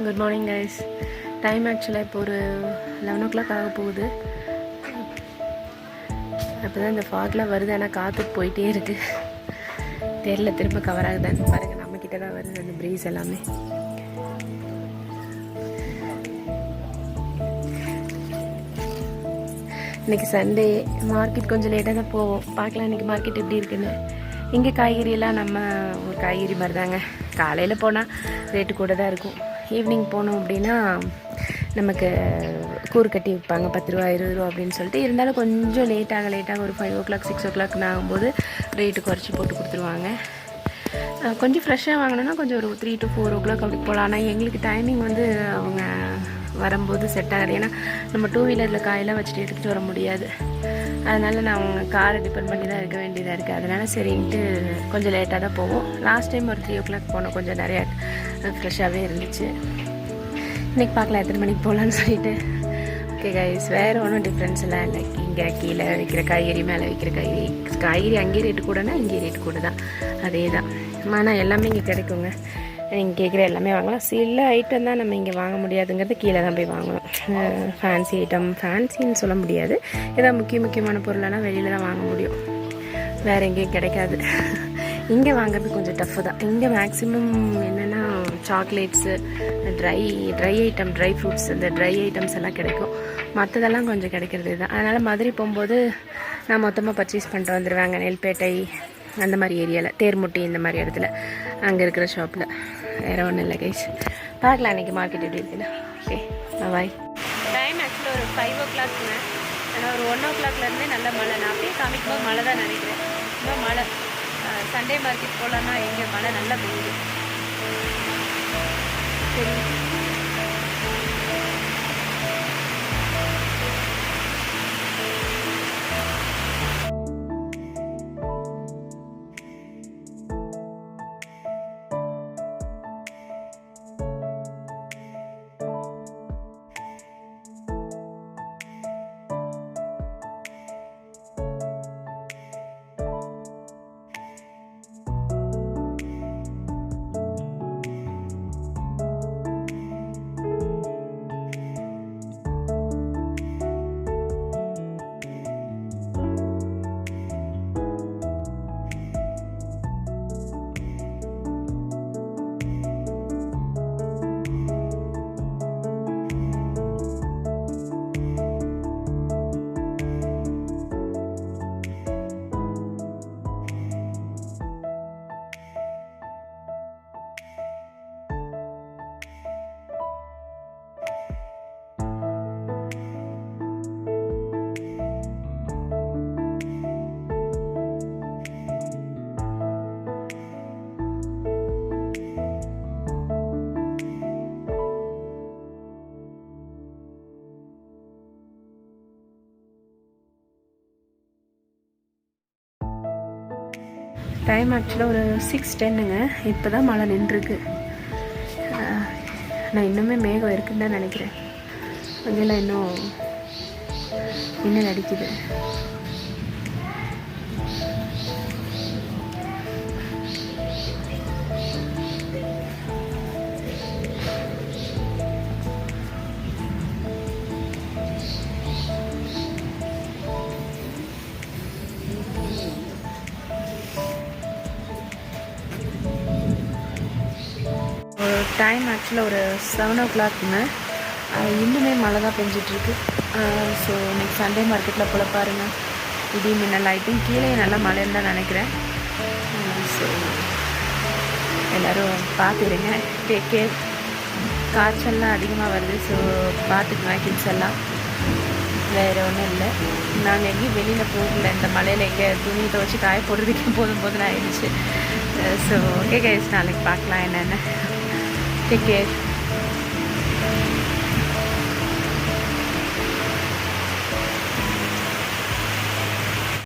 Good morning guys. Time ஆக்சுவலாக இப்போ ஒரு 11 o'clock ஆக போகுது. அப்போ தான் இந்த ஃபாக்லாம் வருது, ஆனால் காற்று போயிட்டே இருக்குது. தெரியல திரும்ப கவர் ஆகுதான்னு பாருங்கள். நம்மக்கிட்ட தான் வருது அந்த ப்ரீஸ் எல்லாமே. இன்றைக்கி சண்டே, மார்க்கெட் கொஞ்சம் லேட்டாக தான் போவோம். பார்க்கலாம் இன்றைக்கி மார்க்கெட் எப்படி இருக்குன்னு. இங்கே காய்கறியெல்லாம் நம்ம ஒரு காய்கறி மாதிரி தாங்க. காலையில் போனால் ரேட்டு கூட தான் இருக்கும். ஈவினிங் போனோம் அப்படின்னா நமக்கு கூறு கட்டி விற்பாங்க 10 ரூபா 20 ரூபா அப்படின்னு சொல்லிட்டு. இருந்தாலும் கொஞ்சம் லேட்டாக ஒரு 5 o'clock 6 o'clock ஆகும்போது ரேட்டு குறைச்சி போட்டு கொடுத்துருவாங்க. கொஞ்சம் ஃப்ரெஷ்ஷாக வாங்கினோன்னா கொஞ்சம் ஒரு 3 to 4 o'clock அப்படி போகலாம். ஆனால் எங்களுக்கு டைமிங் வந்து அவங்க வரும்போது செட் ஆகாது. ஏன்னா நம்ம 2 வீலரில் காயெல்லாம் வச்சுட்டு எடுத்துகிட்டு வர முடியாது. அதனால் நான் அவங்க காரை டிபெண்ட் பண்ணி தான் இருக்க வேண்டியதாக இருக்குது. அதனால் சரின்ட்டு கொஞ்சம் லேட்டாக தான் போவோம். லாஸ்ட் டைம் ஒரு 3 o'clock போனோம், கொஞ்சம் நிறையா ஃப்ரெஷ்ஷாகவே இருந்துச்சு. இன்றைக்கி பார்க்கலாம் எத்தனை மணிக்கு போகலான்னு சொல்லிட்டு. ஓகே கைஸ், வேறு ஒன்றும் டிஃப்ரென்ஸ் எல்லாம் இல்லை. இங்கே கீழே விற்கிற காய்கறி, மேலே விற்கிற காய்கறி அங்கேயே ரேட்டு கூடனா இங்கேயே ரேட்டு கூட தான், அதே தான். ஆனால் எல்லாமே இங்கே கிடைக்குங்க. நீங்கள் கேட்குற எல்லாமே வாங்கலாம். சில ஐட்டம் தான் நம்ம இங்கே வாங்க முடியாதுங்கிறது, கீழே தான் போய் வாங்கணும். ஃபேன்சி ஐட்டம், ஃபேன்சின்னு சொல்ல முடியாது, ஏதாவது முக்கியமான பொருளெல்லாம் வெளியில் தான் வாங்க முடியும், வேறு எங்கேயும் கிடைக்காது. இங்கே வாங்குறது கொஞ்சம் டஃப்பு தான். இங்கே மேக்ஸிமம் என்னென்னா chocolates, try item, dry fruits, இந்த ட்ரை ஐட்டம்ஸ் எல்லாம் கிடைக்கும். மற்றதெல்லாம் கொஞ்சம் கிடைக்கிறது தான். அதனால் மதுரை போகும்போது நான் மொத்தமாக பர்ச்சேஸ் பண்ணிட்டு வந்துடுவாங்க. நெல்பேட்டை அந்த மாதிரி ஏரியாவில், தேர்முட்டி இந்த மாதிரி இடத்துல அங்கே இருக்கிற ஷாப்பில். வேறு ஒன்றும் இல்லை கைஸ். பார்க்கலாம் இன்றைக்கி மார்க்கெட் எப்படி இருக்குன்னு. ஓகே, பாய். டைம் ஆக்சுவலாக ஒரு 5 o'clockங்க. ஆனால் ஒரு 1 o'clockலேருந்தே நல்ல மழை. நான் அப்படியே காமிக்கும்போது மழை தான் நினைக்கிறேன். இன்னும் மழை. சண்டே மார்க்கெட் போகலான்னா எங்கே மழை நல்லா பெய்யுது. சரி, டைம் ஆக்சுவலாக ஒரு 6:10ங்க. இப்போ தான் மழை நின்றுருக்கு. நான் இன்னுமே மேகம் இருக்குன்னு தான் நினைக்கிறேன். அங்கெல்லாம் இன்னும் மின்னல் அடிக்குது. டைம் ஆக்சுவலாக ஒரு 7 o'clockங்க. இன்னுமே மழை தான் பெஞ்சிட்ருக்கு. ஸோ இன்றைக்கி சண்டே மார்க்கெட்டில் போல பாருங்கள், இடி மின்னல் ஆகிட்டும். கீழே நல்லா மழைன்னு தான் நினைக்கிறேன். ஸோ எல்லோரும் பார்த்துருங்க, டேக் கேர். காய்ச்சல்லாம் அதிகமாக வருது, ஸோ பார்த்துக்குங்க கிட்ஸ் எல்லாம். வேறு ஒன்றும் இல்லை. நாங்கள் எங்கேயும் வெளியில் போகல. இந்த மழையில் எங்கே துணி துவச்சி காய போடுறதுக்கே போதும் ஆயிடுச்சு. ஸோ ஓகே கைஸ், நாளைக்கு பார்க்கலாம் என்னென்ன. Take care.